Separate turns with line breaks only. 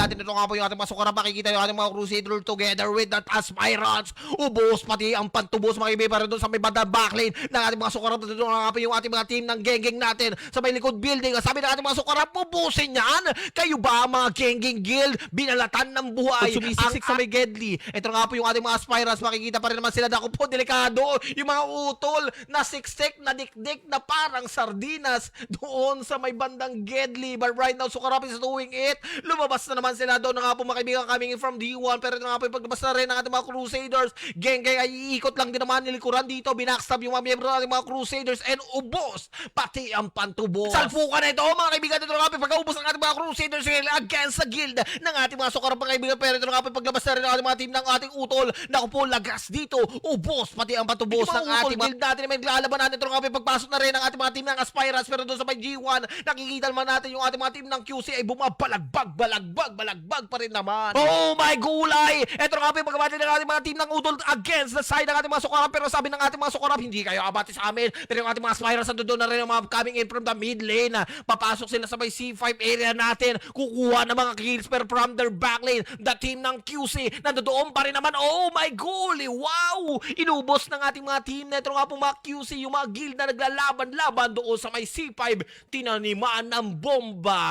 natin. Ito nga po yung ating mga sukara. Makikita yung ating mga Crusader together with the Aspirants. Ubos pati ang pantubos mga kaibigan doon sa may bandang backlane ng ating mga sukara. Ito nga po yung ating mga team ng geng natin sa may likod building. Sabi ng ating mga sukara, pubusin yan. Kayo ba mga geng guild? Binalatan ng buhay. Sumisisik sa may Gedli. Ito nga po yung ating mga Aspirants. Makikita pa rin naman sila. Dako po, delikado. Yung mga utol na siksik, na dikdik na parang sardinas doon sa may bandang Gedli. But right now, Sukarap is doing it. Lumabas na naman sila doon nga po mga kaibigan coming in from D1. Pero ito nga po yung paglabas na rin ng ating mga Crusaders. Geng ay iikot lang din naman nilikuran dito. Binackstab yung mga miyembro ng ating mga Crusaders and ubos pati ang pantubos. Salpukan na ito mga kaibigan. Ito nga po pagkaubos ng ating mga Crusaders against sa guild ng ating mga Sukarap mga kaibigan. Pero ito nga po paglabas na rin ng ating mga team ng ating utol. Naku po, lagas dito. Ubos pati ang pantubos ng ating guild natin. May lalaban natin. Ito nga po pagpasok na rin ng ating mga team ng Aspirants. Pero doon sa may G1, nakikita naman natin yung ating mga team ng QC ay bumabalagbag pa rin naman. Oh my gulay! Ito nga po yung pagkabati ng ating mga team ng utol against the side ng ating mga Sukarap. Pero sabi ng ating mga Sukarap, hindi kayo abati sa amin. Pero yung ating mga Aspirants doon na rin yung mga coming in from the mid lane. Papasok sila sa may C5 area natin. Kukuha ng mga kills pero from their back lane. The team ng QC nandoon pa rin naman. Oh my gulay! Wow! Inubos ng ating mga team na ito nga po mga QC, yung mga guild na naglalaban-laban doon sa may C5, tinaniman ng bomba.